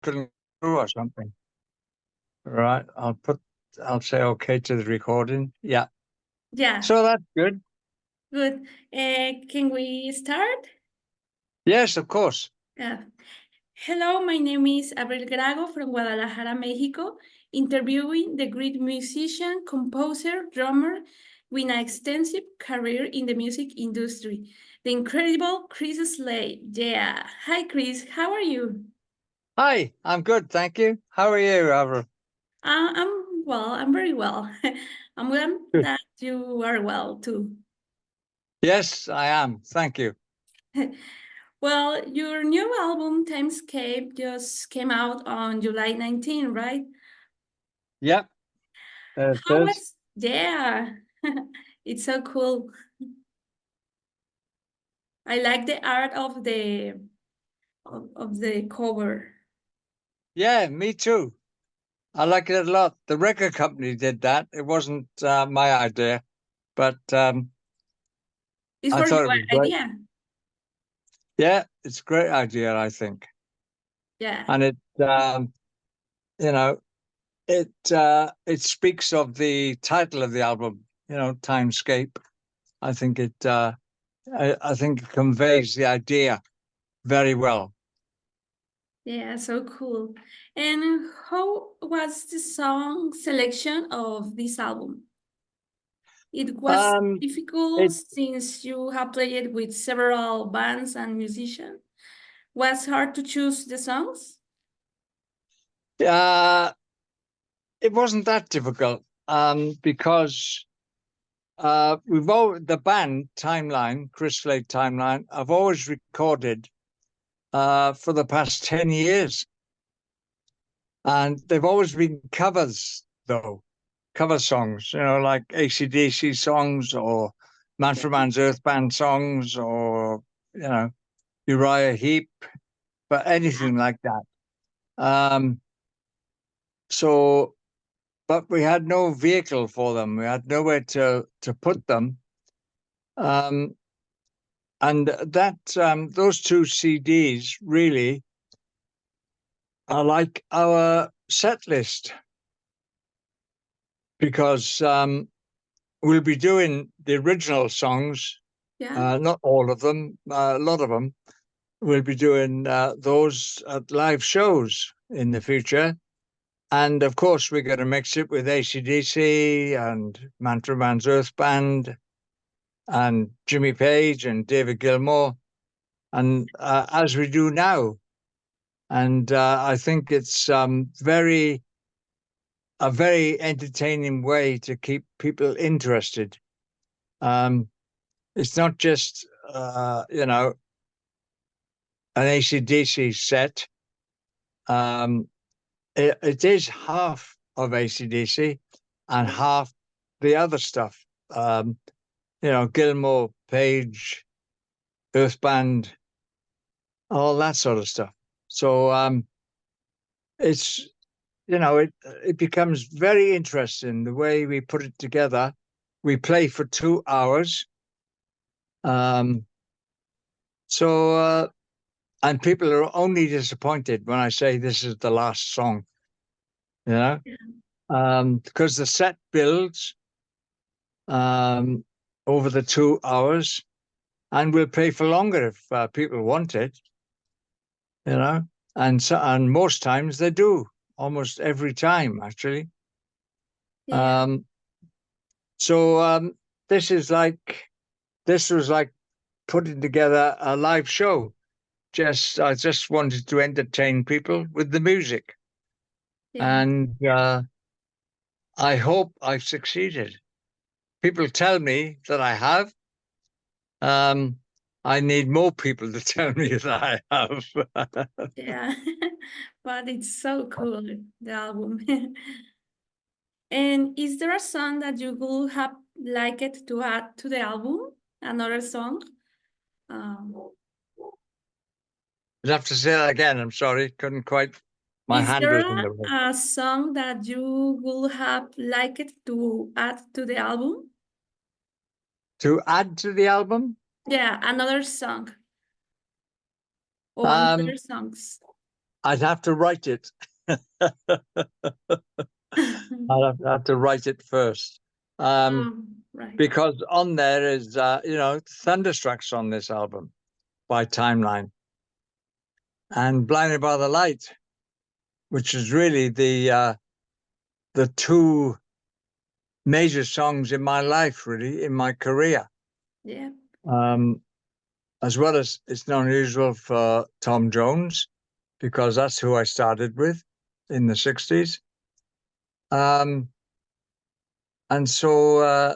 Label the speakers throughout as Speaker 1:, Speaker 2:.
Speaker 1: couldn't go through or something. Right. I'll say okay to the recording. Yeah.
Speaker 2: Yeah,
Speaker 1: So that's good.
Speaker 2: good. Can we start?
Speaker 1: Yes, of course.
Speaker 2: Yeah. Hello, my name is Abril Grago from Guadalajara, Mexico, interviewing the great musician, composer, drummer with an extensive career in the music industry, the incredible Chris Slade. Yeah. Hi, Chris. How are you?
Speaker 1: Hi, I'm good, thank you. How are you, Avril?
Speaker 2: I'm well. I'm very well. I'm glad
Speaker 1: Good.
Speaker 2: that you are well too.
Speaker 1: Yes, I am. Thank you.
Speaker 2: Well, your new album, Timescape, just came out on July 19, right?
Speaker 1: Yep, it
Speaker 2: How
Speaker 1: is.
Speaker 2: was, yeah, it's so cool. I like the art of the cover.
Speaker 1: Yeah, me too. I like it a lot. The record company did that. It wasn't my idea, but
Speaker 2: It's
Speaker 1: I
Speaker 2: for
Speaker 1: thought it
Speaker 2: your
Speaker 1: was great.
Speaker 2: idea.
Speaker 1: Yeah, it's a great idea, I think.
Speaker 2: Yeah.
Speaker 1: And you know, it speaks of the title of the album, Timescape. I think I think it conveys the idea very well.
Speaker 2: Yeah, so cool. And how was the song selection of this album? It was
Speaker 1: Um,
Speaker 2: difficult
Speaker 1: it
Speaker 2: since you have played with several bands and musicians. Was hard to choose the songs?
Speaker 1: uh, it wasn't that difficult because we've all the band timeline, Chris Slade timeline. I've always recorded for the past 10 years, and they've always been covers though, cover songs. Like AC/DC songs or Man
Speaker 2: Yeah.
Speaker 1: for Man's Earth Band songs, or Uriah Heep, but anything like that. Um, so, but we had no vehicle for them. We had nowhere to put them. Um, and those two CDs really are like our set list because we'll be doing the original songs,
Speaker 2: Yeah.
Speaker 1: not all of them, a lot of them. We'll be doing those at live shows in the future. And of course, we're going to mix it with AC/DC and Man for Man's Earth Band and Jimmy Page and David Gilmour, and as we do now. And I think it's a very entertaining way to keep people interested. It's not just an AC/DC set. Um, it is half of AC/DC and half the other stuff. Gilmour, Page, Earth Band, all that sort of stuff. So it's it becomes very interesting the way we put it together. We play for 2 hours. Um, so and people are only disappointed when I say this is the last song, because the set builds over the 2 hours, and we'll play for longer if people want it, and most times they do, almost every time actually.
Speaker 2: Yeah.
Speaker 1: So this was like putting together a live show. I just wanted to entertain people with the music,
Speaker 2: Yeah.
Speaker 1: and I hope I've succeeded. People tell me that I have. I need more people to tell me that I have.
Speaker 2: Yeah. But it's so cool, the album. And is there a song that you would have liked to add to the album? Another song? Um,
Speaker 1: I'd have to say that again. I'm sorry, couldn't quite. My
Speaker 2: is
Speaker 1: hand
Speaker 2: there
Speaker 1: was in the way.
Speaker 2: a song that you would have liked to add to the album?
Speaker 1: To add to the album,
Speaker 2: Yeah, another song or
Speaker 1: um,
Speaker 2: another songs.
Speaker 1: I'd have to write it. I'd have to write it first.
Speaker 2: Right.
Speaker 1: Because on there is, Thunderstruck's on this album by Timeline, and Blinded by the Light, which is really the two major songs in my life, really, in my career.
Speaker 2: Yeah.
Speaker 1: As well as It's Not Unusual for Tom Jones, because that's who I started with in the 60s. And so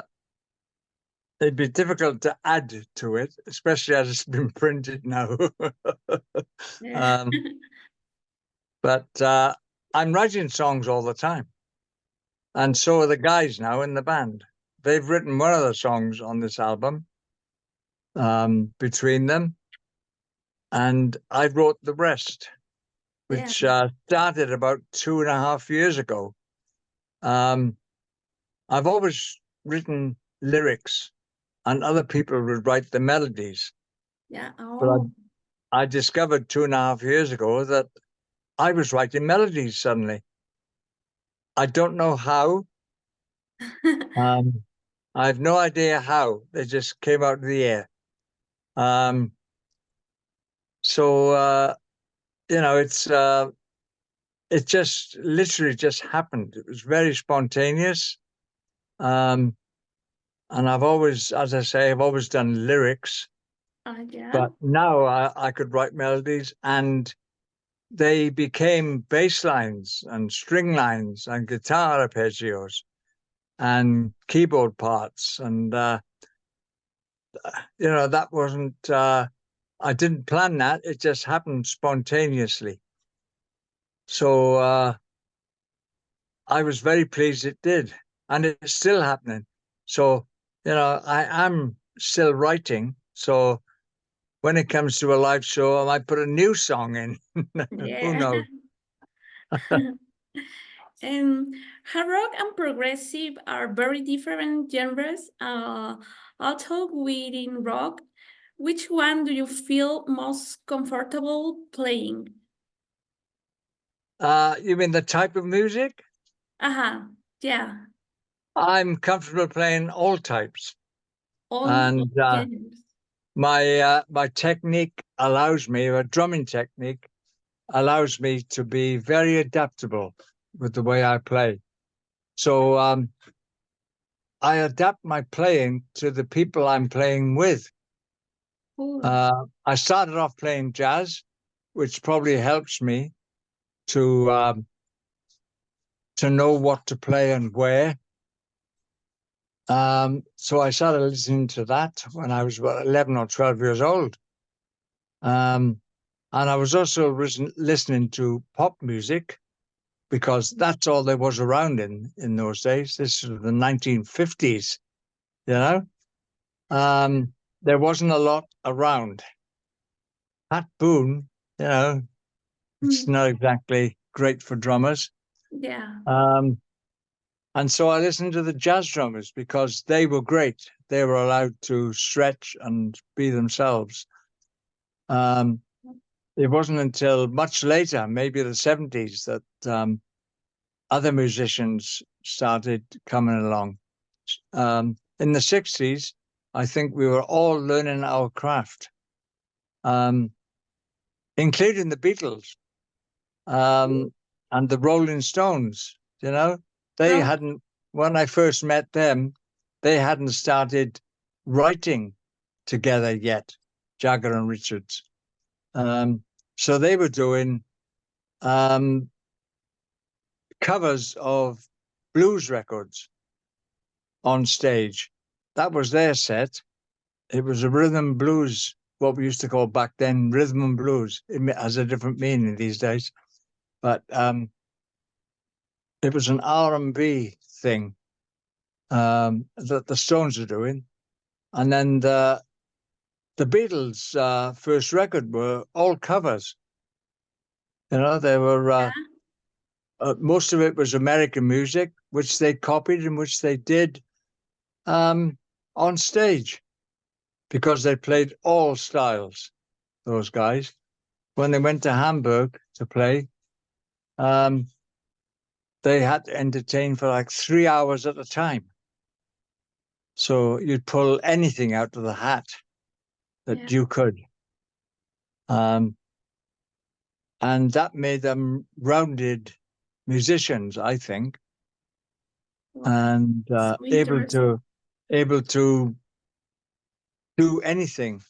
Speaker 1: it'd be difficult to add to it, especially as it's been printed now.
Speaker 2: Yeah.
Speaker 1: But I'm writing songs all the time. And so are the guys now in the band. They've written one of the songs on this album between them. And I wrote the rest, which started about 2.5 years ago. I've always written lyrics, and other people would write the melodies.
Speaker 2: Yeah.
Speaker 1: But
Speaker 2: Oh.
Speaker 1: I discovered 2.5 years ago that I was writing melodies suddenly. I don't know how. I have no idea how. They just came out of the air. So it just literally just happened. It was very spontaneous. And I've always, as I say, I've always done lyrics,
Speaker 2: Yeah.
Speaker 1: but now I could write melodies, and they became bass lines and string lines and guitar arpeggios and keyboard parts. And, that wasn't, I didn't plan that. It just happened spontaneously. So I was very pleased it did. And it's still happening. So, I am still writing. So when it comes to a live show, I might put a new song in. Who
Speaker 2: Yeah.
Speaker 1: knows?
Speaker 2: Hard rock and progressive are very different genres. Although within rock, which one do you feel most comfortable playing?
Speaker 1: You mean the type of music?
Speaker 2: Yeah.
Speaker 1: I'm comfortable playing all types.
Speaker 2: All
Speaker 1: And
Speaker 2: genres.
Speaker 1: my technique allows me, a drumming technique allows me to be very adaptable with the way I play. So I adapt my playing to the people I'm playing with.
Speaker 2: Cool.
Speaker 1: I started off playing jazz, which probably helps me to know what to play and where. So I started listening to that when I was about 11 or 12 years old. And I was also listening to pop music, because that's all there was around in those days. This was the 1950s, you know. There wasn't a lot around. Pat Boone, it's not exactly great for drummers.
Speaker 2: Yeah.
Speaker 1: And so I listened to the jazz drummers because they were great. They were allowed to stretch and be themselves. It wasn't until much later, maybe the 70s, that other musicians started coming along. In the 60s, I think we were all learning our craft, including the Beatles and the Rolling Stones. They
Speaker 2: Rock.
Speaker 1: hadn't, when I first met them, they hadn't started writing together yet, Jagger and Richards. So they were doing covers of blues records on stage. That was their set. It was a rhythm blues, what we used to call back then rhythm and blues. It has a different meaning these days, but it was an R&B thing that the Stones are doing. And then the Beatles' first record were all covers. They were most of it was American music, which they copied and which they did on stage, because they played all styles, those guys. when they went to Hamburg to play, they had to entertain for like 3 hours at a time. So you'd pull anything out of the hat that you could. And that made them rounded musicians, I think, and
Speaker 2: So
Speaker 1: able to do anything.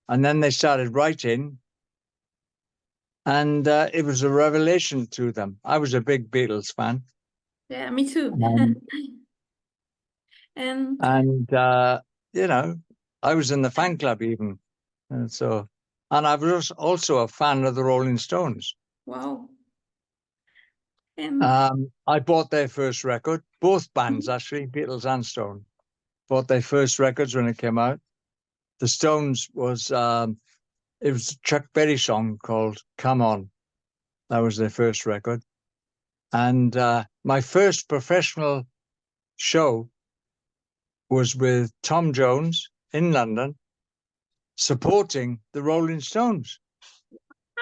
Speaker 1: And then they started writing, and it was a revelation to them. I was a big Beatles fan.
Speaker 2: Yeah, me too. And
Speaker 1: you know, I was in the fan club even, and I was also a fan of the Rolling Stones.
Speaker 2: wow. And
Speaker 1: I bought their first record, both bands actually, Beatles and Stones, bought their first records when it came out. The Stones was it was a Chuck Berry song called "Come On." That was their first record, and my first professional show was with Tom Jones in London, supporting the Rolling Stones.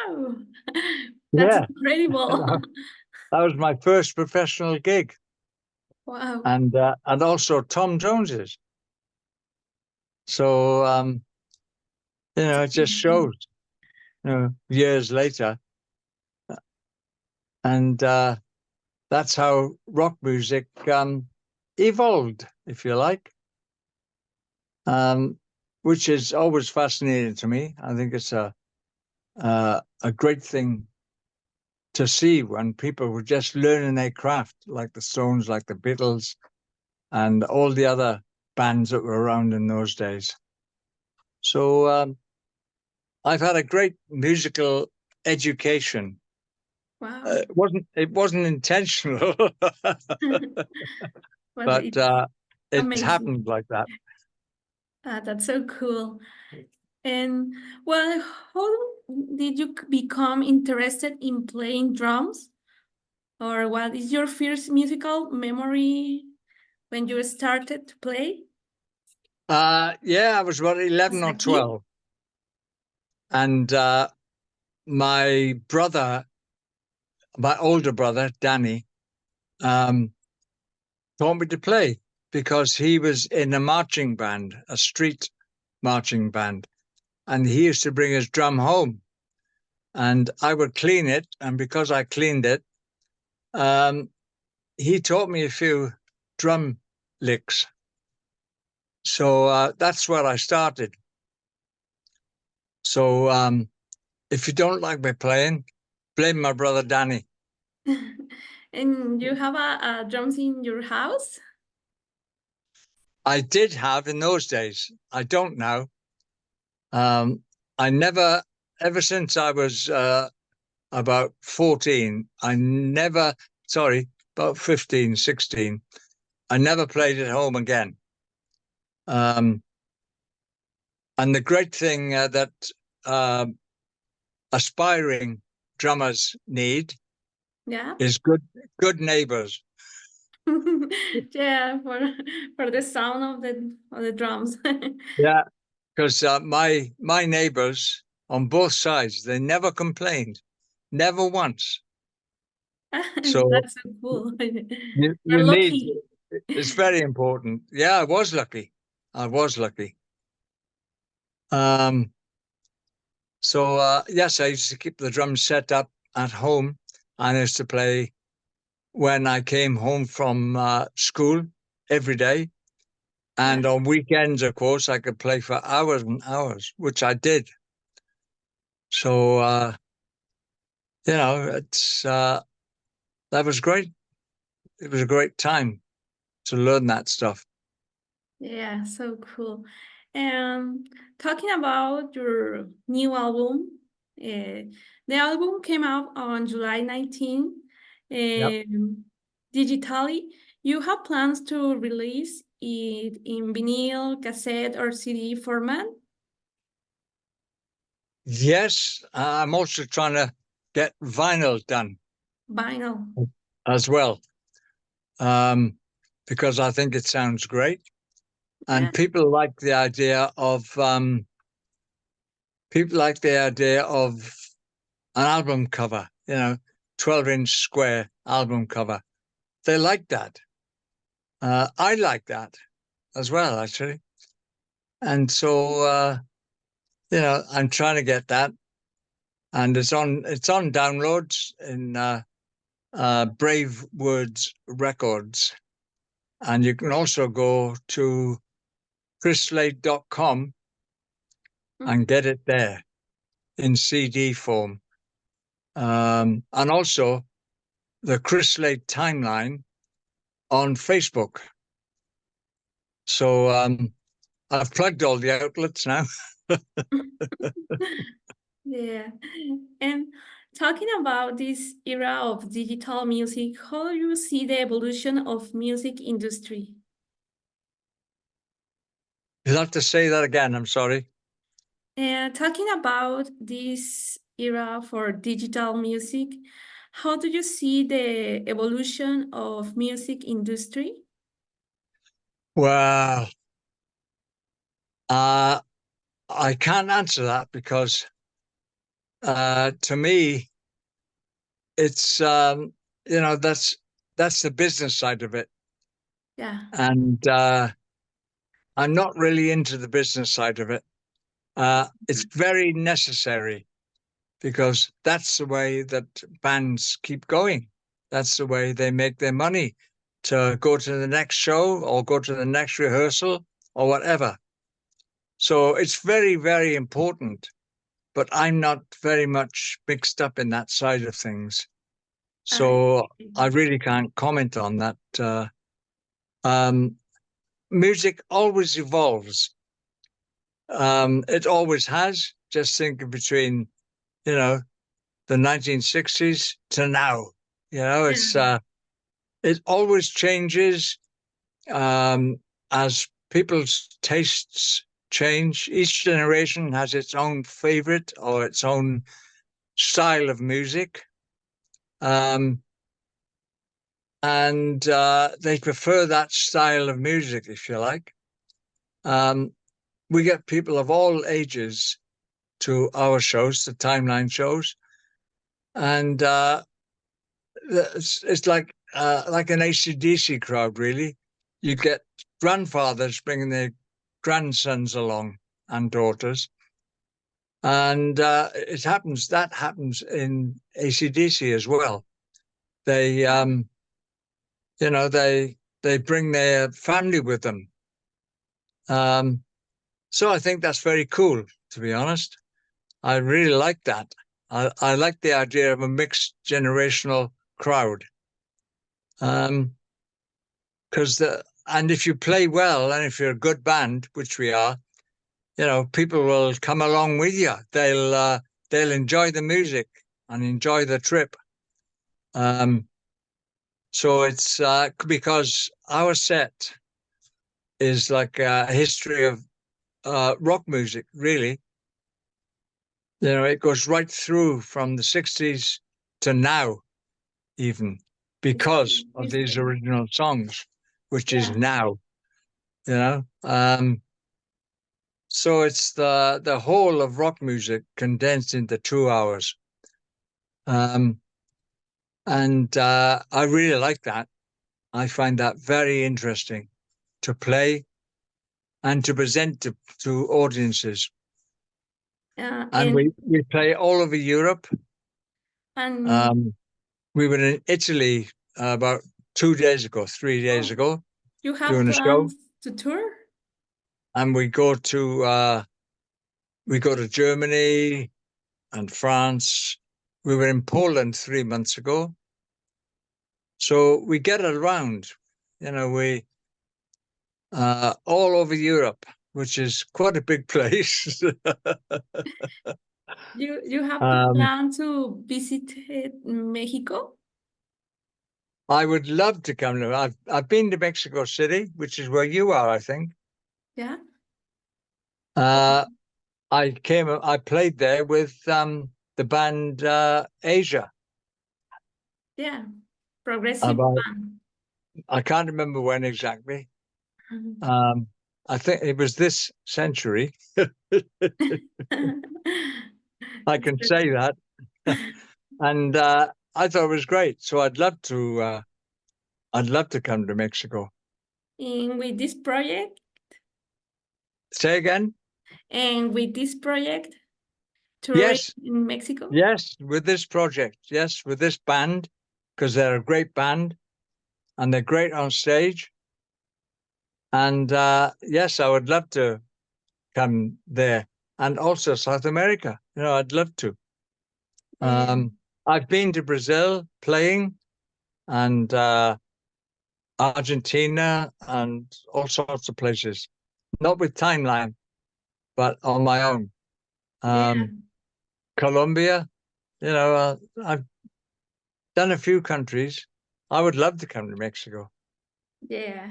Speaker 2: oh, that's incredible.
Speaker 1: That was my first professional gig.
Speaker 2: Wow.
Speaker 1: And also Tom Jones's. So it just shows, years later. And that's how rock music evolved, if you like. Which is always fascinating to me. I think it's a great thing to see when people were just learning their craft, like the Stones, like the Beatles, and all the other bands that were around in those days. So I've had a great musical education.
Speaker 2: Wow.
Speaker 1: It wasn't intentional, but it happened like that.
Speaker 2: That's so cool. And well, how did you become interested in playing drums? Or what is your first musical memory when you started to play?
Speaker 1: Yeah, I was about 11 or 12. And my older brother, Danny, taught me to play because he was in a marching band, a street marching band. And he used to bring his drum home. And I would clean it. And because I cleaned it, he taught me a few drum licks. So that's where I started. So if you don't like me playing, blame my brother Danny.
Speaker 2: And you have a drums in your house?
Speaker 1: I did have in those days. I don't now. I never, ever since I was about 14, about 15, 16, I never played at home again. And the great thing that aspiring drummers need is good neighbors.
Speaker 2: Yeah, for the sound of the drums.
Speaker 1: Yeah, because my neighbors on both sides, they never complained, never once. So
Speaker 2: that's so cool.
Speaker 1: you
Speaker 2: You're
Speaker 1: need,
Speaker 2: lucky.
Speaker 1: it's very important. Yeah, I was lucky. So yes, I used to keep the drums set up at home, and I used to play when I came home from school every day. And on weekends, of course, I could play for hours and hours, which I did. So, it's that was great. It was a great time to learn that stuff.
Speaker 2: Yeah, so cool. And talking about your new album, the album came out on July 19,
Speaker 1: Yep.
Speaker 2: digitally. You have plans to release it in vinyl, cassette, or CD format?
Speaker 1: Yes, I'm also trying to get vinyl done.
Speaker 2: Vinyl.
Speaker 1: As well, because I think it sounds great. And people like the idea of an album cover, 12-inch square album cover. They like that. I like that as well, actually. And so, I'm trying to get that. And it's on downloads in Brave Words Records. And you can also go to chrisslade.com and get it there in CD form. And also the Chris Slade timeline on Facebook. So I've plugged all the outlets now.
Speaker 2: Yeah. And talking about this era of digital music, how do you see the evolution of music industry?
Speaker 1: You'll have to say that again. I'm sorry.
Speaker 2: Talking about this era for digital music, how do you see the evolution of music industry?
Speaker 1: Well, I can't answer that because to me, it's that's the business side of it,
Speaker 2: Yeah.
Speaker 1: and I'm not really into the business side of it. It's very necessary because that's the way that bands keep going. That's the way they make their money, to go to the next show or go to the next rehearsal or whatever. So it's very, very important, but I'm not very much mixed up in that side of things. So I really can't comment on that. Music always evolves. It always has. Just think between, the 1960s to now. It's it always changes as people's tastes change. Each generation has its own favorite or its own style of music. And they prefer that style of music, if you like. We get people of all ages to our shows, the timeline shows, and it's like an AC/DC crowd, really. You get grandfathers bringing their grandsons along and daughters, and that happens in AC/DC as well. They they bring their family with them. So I think that's very cool, to be honest. I really like that. I like the idea of a mixed generational crowd. And if you play well and if you're a good band, which we are, people will come along with you. They'll enjoy the music and enjoy the trip. So it's because our set is like a history of rock music, really. It goes right through from the 60s to now, even because of these original songs, which is now, So it's the whole of rock music condensed into 2 hours. And I really like that. I find that very interesting to play and to present to audiences. And we play all over Europe.
Speaker 2: And
Speaker 1: we were in Italy about 3 days ago.
Speaker 2: You have
Speaker 1: doing a show
Speaker 2: to tour?
Speaker 1: And we go to Germany and France. We were in Poland 3 months ago. So we get around, we all over Europe, which is quite a big place.
Speaker 2: You have the plan to visit Mexico?
Speaker 1: I would love to come to. I've been to Mexico City, which is where you are, I think.
Speaker 2: Yeah.
Speaker 1: I played there with the band Asia.
Speaker 2: Yeah, progressive band.
Speaker 1: I can't remember when exactly. I think it was this century. I can say that. And I thought it was great. So I'd love to come to Mexico.
Speaker 2: And with this project,
Speaker 1: Say again?
Speaker 2: and with this project, touring
Speaker 1: Yes,
Speaker 2: in Mexico?
Speaker 1: yes, with this project, yes, with this band, because they're a great band and they're great on stage. And yes, I would love to come there, and also South America. I'd love to.
Speaker 2: Yeah.
Speaker 1: I've been to Brazil playing, and Argentina, and all sorts of places. Not with Timeline, but on my own.
Speaker 2: Yeah.
Speaker 1: Colombia, I've done a few countries. I would love to come to Mexico.
Speaker 2: Yeah.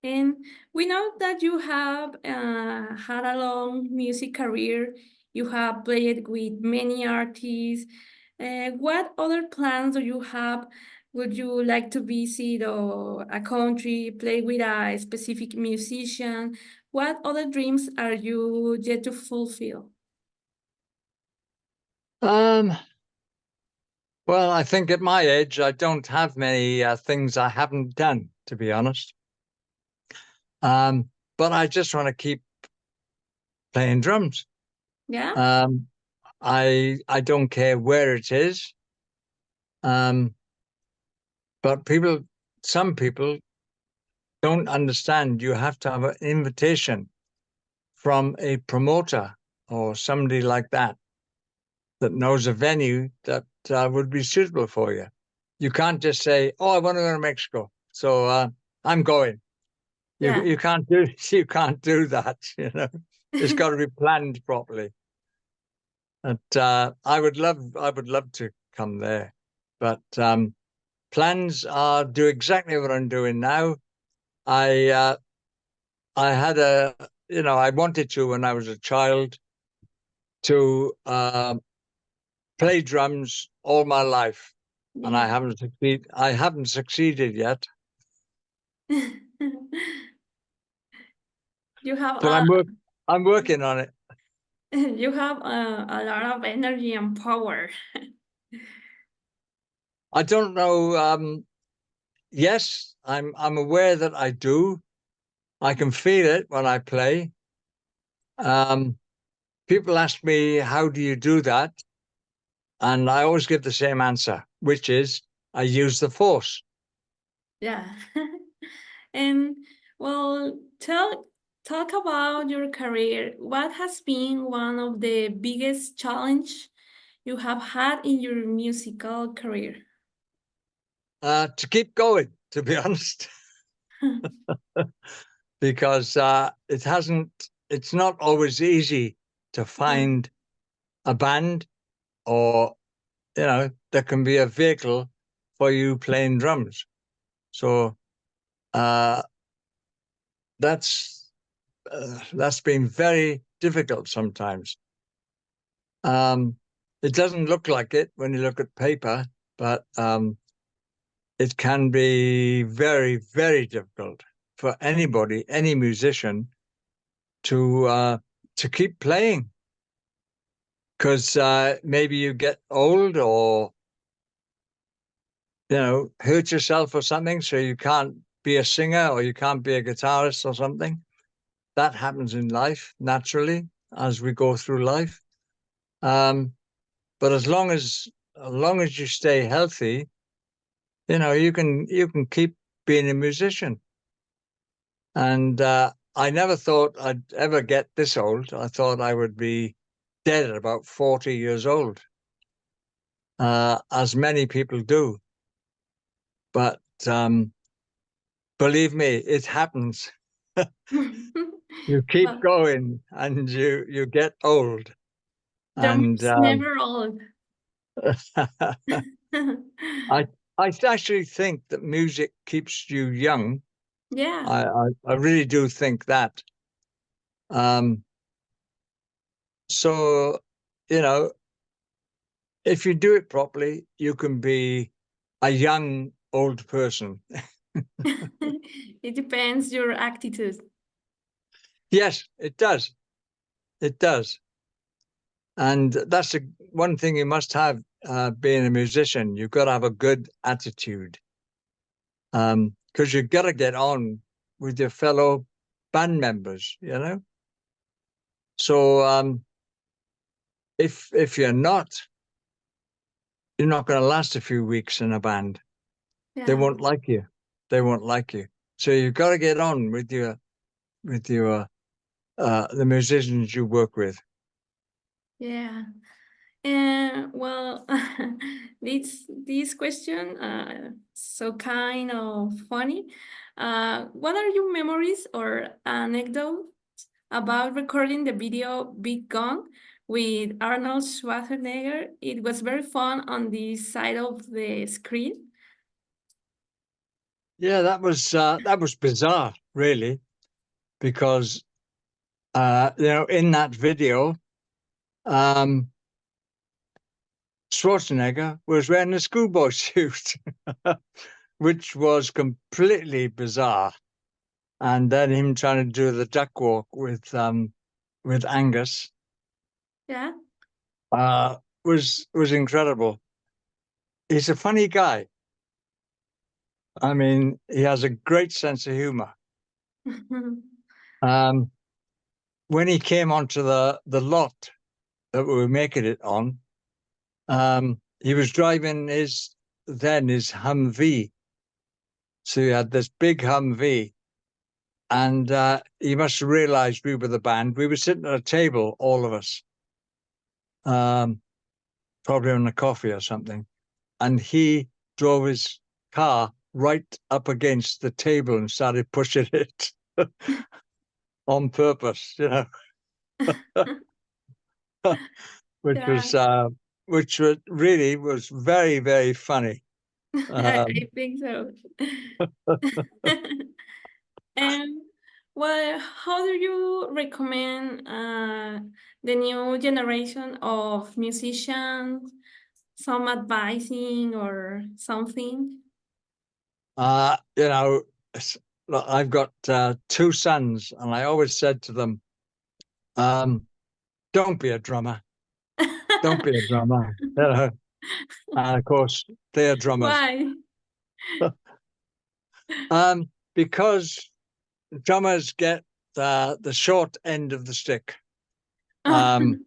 Speaker 2: And we know that you have had a long music career. You have played with many artists. What other plans do you have? Would you like to visit or a country, play with a specific musician? What other dreams are you yet to fulfill?
Speaker 1: Um, well, I think at my age, I don't have many things I haven't done, to be honest. But I just want to keep playing drums.
Speaker 2: Yeah?
Speaker 1: I don't care where it is. But some people don't understand. You have to have an invitation from a promoter or somebody like that knows a venue that would be suitable for you. You can't just say, "Oh, I want to go to Mexico, so I'm going."
Speaker 2: Yeah.
Speaker 1: You can't do that. It's got to be planned properly. But I would love to come there, but plans are do exactly what I'm doing now. I had I wanted to, when I was a child, to play drums all my life, and
Speaker 2: Yeah.
Speaker 1: I haven't succeeded yet,
Speaker 2: You have
Speaker 1: but I'm working on it.
Speaker 2: you have a lot of energy and power.
Speaker 1: I don't know. Yes, I'm aware that I do. I can feel it when I play. Um, People ask me, how do you do that? And I always give the same answer, which is I use the force.
Speaker 2: Yeah. And well, talk about your career. What has been one of the biggest challenge you have had in your musical career?
Speaker 1: To keep going, to be honest, because it's not always easy to
Speaker 2: Yeah.
Speaker 1: find a band, or, there can be a vehicle for you playing drums. So uh, that's been very difficult sometimes. It doesn't look like it when you look at paper, but it can be very, very difficult for anybody, any musician, to keep playing, because maybe you get old, or hurt yourself or something, so you can't be a singer or you can't be a guitarist or something. That happens in life naturally as we go through life. But as long as you stay healthy, you can keep being a musician. And I never thought I'd ever get this old. I thought I would be dead at about 40 years old, as many people do. But believe me, it happens. You keep
Speaker 2: Well,
Speaker 1: going, and you get old. And
Speaker 2: drummers never old.
Speaker 1: I I actually think that music keeps you young.
Speaker 2: Yeah.
Speaker 1: I really do think that. Um, so, you know, if you do it properly, you can be a young old person.
Speaker 2: It depends your attitude.
Speaker 1: Yes, it does. It does. And that's one thing you must have being a musician. You've got to have a good attitude, because you've got to get on with your fellow band members, you know. So if you're not going to last a few weeks in a band.
Speaker 2: Yeah.
Speaker 1: They won't like you. They won't like you. So you've got to get on with your the musicians you work with.
Speaker 2: Yeah. And well, this question so kind of funny. What are your memories or anecdotes about recording the video Big Gun with Arnold Schwarzenegger? It was very fun on the side of the screen.
Speaker 1: Yeah, that was bizarre, really, because in that video, Schwarzenegger was wearing a schoolboy suit, which was completely bizarre. And then him trying to do the duck walk with Angus,
Speaker 2: Yeah.
Speaker 1: was incredible. He's a funny guy. I mean, he has a great sense of humor. When he came onto the lot that we were making it on, he was driving his Humvee. So he had this big Humvee, and he must have realized we were the band. We were sitting at a table, all of us, probably on a coffee or something, and he drove his car right up against the table and started pushing it on purpose, you know. which
Speaker 2: Yeah.
Speaker 1: was really was very, very funny.
Speaker 2: I think so. And well, how do you recommend the new generation of musicians? Some advising or something?
Speaker 1: Look, I've got two sons, and I always said to them, don't be a drummer. Don't be a drummer. And of course, they are drummers.
Speaker 2: Why?
Speaker 1: Because drummers get the short end of the stick. The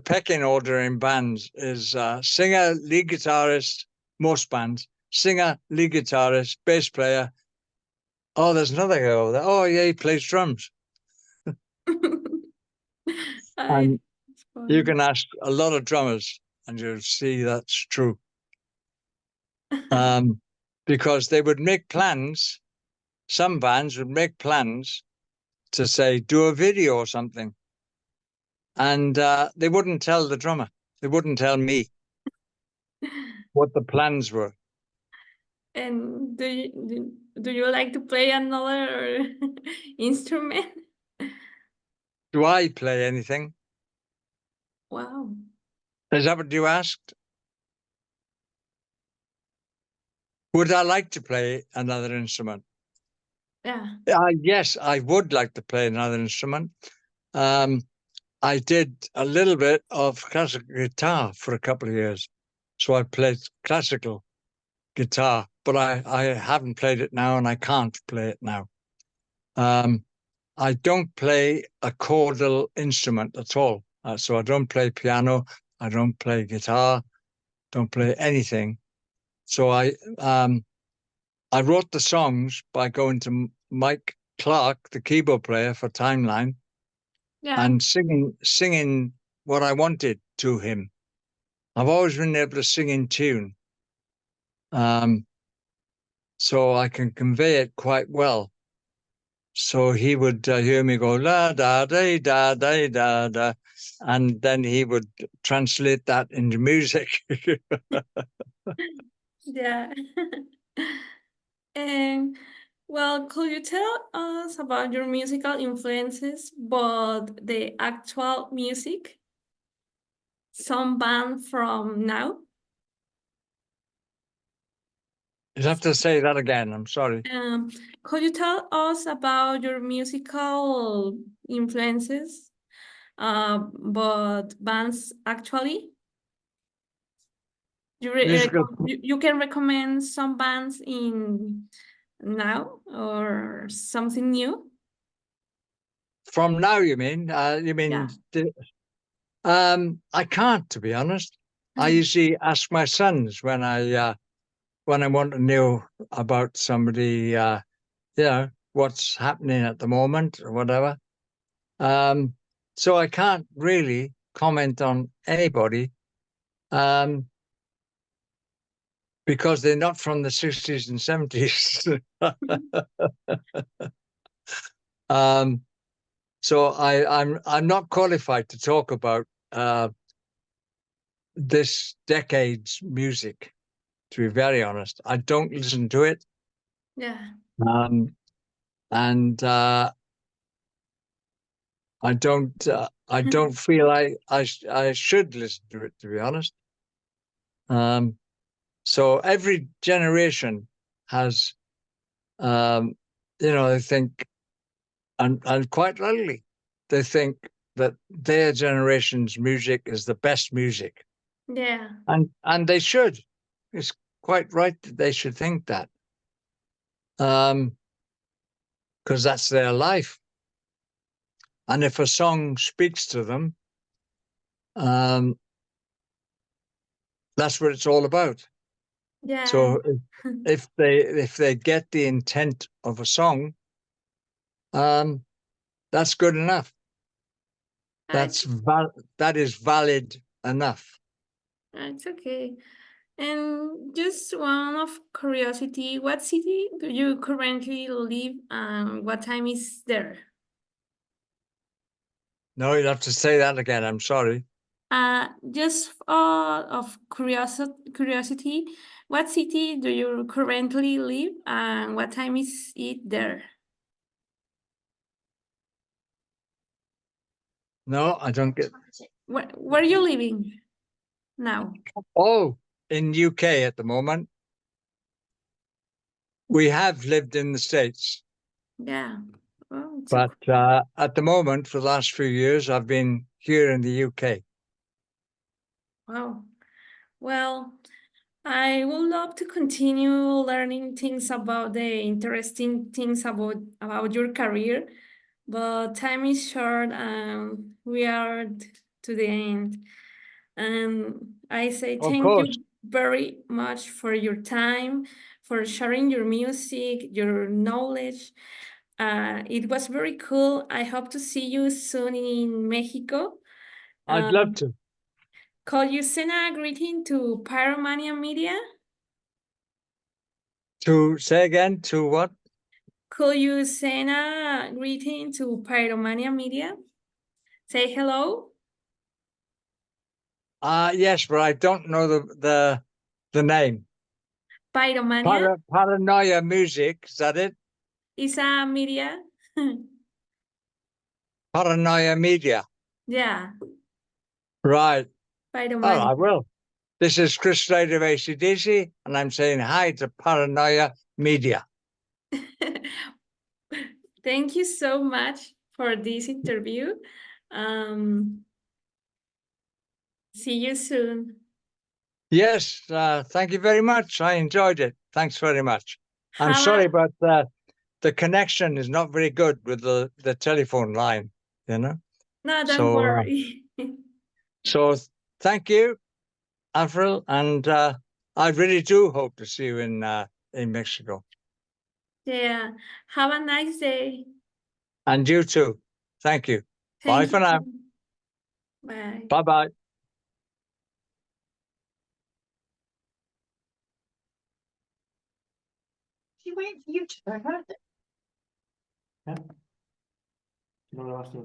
Speaker 1: pecking order in bands is singer, lead guitarist, most bands, singer, lead guitarist, bass player. Oh, there's another guy over there. Oh, yeah, he plays drums. And you can ask a lot of drummers and you'll see that's true. Because they would make plans. Some bands would make plans to say, do a video or something. And they wouldn't tell the drummer. They wouldn't tell me what the plans were.
Speaker 2: And do you like to play another instrument?
Speaker 1: Do I play anything?
Speaker 2: Wow.
Speaker 1: Is that what you asked? Would I like to play another instrument?
Speaker 2: Yeah.
Speaker 1: Yes, I would like to play another instrument. I did a little bit of classical guitar for a couple of years. So I played classical guitar, but I haven't played it now and I can't play it now. I don't play a chordal instrument at all. So I don't play piano, I don't play guitar, don't play anything. So I wrote the songs by going to Mike Clark, the keyboard player for Timeline, and singing what I wanted to him. I've always been able to sing in tune, so I can convey it quite well. So he would hear me go la da da da da da da, and then he would translate that into music.
Speaker 2: Yeah. And well, could you tell us about your musical influences, but the actual music? Some band from now?
Speaker 1: You have to say that again. I'm sorry.
Speaker 2: Could you tell us about your musical influences? but bands actually.
Speaker 1: Musical
Speaker 2: You can recommend some bands in now or something new?
Speaker 1: from now, you mean? You mean? I can't, to be honest. I usually ask my sons when I want to know about somebody, what's happening at the moment or whatever. So I can't really comment on anybody because they're not from the 60s and 70s. So I'm not qualified to talk about this decade's music, to be very honest. I don't listen to it.
Speaker 2: Yeah.
Speaker 1: And I don't feel I should listen to it, to be honest. So every generation has, they think, and quite rightly, they think that their generation's music is the best music.
Speaker 2: Yeah.
Speaker 1: And they should. It's quite right that they should think that. Because that's their life. And if a song speaks to them, that's what it's all about.
Speaker 2: Yeah.
Speaker 1: So if they get the intent of a song, that's good enough. That is valid enough.
Speaker 2: It's okay. And just one of curiosity, what city do you currently live and what time is there?
Speaker 1: No, you'll have to say that again. I'm sorry.
Speaker 2: Just of curiosity, what city do you currently live and what time is it there?
Speaker 1: No, I don't get.
Speaker 2: Where are you living now?
Speaker 1: Oh, in UK at the moment. We have lived in the States.
Speaker 2: Yeah. Oh,
Speaker 1: But at the moment, for the last few years, I've been here in the UK.
Speaker 2: Wow. Well, I would love to continue learning things about the interesting things about your career, but time is short and we are to the end. And I say
Speaker 1: Of
Speaker 2: thank
Speaker 1: course.
Speaker 2: you very much for your time, for sharing your music, your knowledge. It was very cool. I hope to see you soon in Mexico.
Speaker 1: I'd love to.
Speaker 2: Could you send a greeting to Pyromania Media?
Speaker 1: To say again, to what?
Speaker 2: Could you send a greeting to Pyromania Media? Say hello.
Speaker 1: Yes, but I don't know the name.
Speaker 2: Pyromania
Speaker 1: Paranoia Music, is that it?
Speaker 2: is a media.
Speaker 1: Paranoia Media.
Speaker 2: Yeah,
Speaker 1: Right. Oh,
Speaker 2: Pyromania.
Speaker 1: I will. This is Chris Slade of AC/DC, and I'm saying hi to Paranoia Media.
Speaker 2: Thank you so much for this interview. See you soon.
Speaker 1: Yes, thank you very much. I enjoyed it. Thanks very much. I'm
Speaker 2: Have
Speaker 1: sorry,
Speaker 2: a,
Speaker 1: but the connection is not very good with the telephone line, you know.
Speaker 2: no, don't
Speaker 1: So,
Speaker 2: worry.
Speaker 1: so thank you, Avril, and I really do hope to see you in Mexico.
Speaker 2: Yeah, have a nice day.
Speaker 1: And you too. Thank you. Bye
Speaker 2: Thank
Speaker 1: for now.
Speaker 2: you. Bye.
Speaker 1: Bye bye.
Speaker 3: She went for you to go, heard it.
Speaker 1: ¿No lo vas a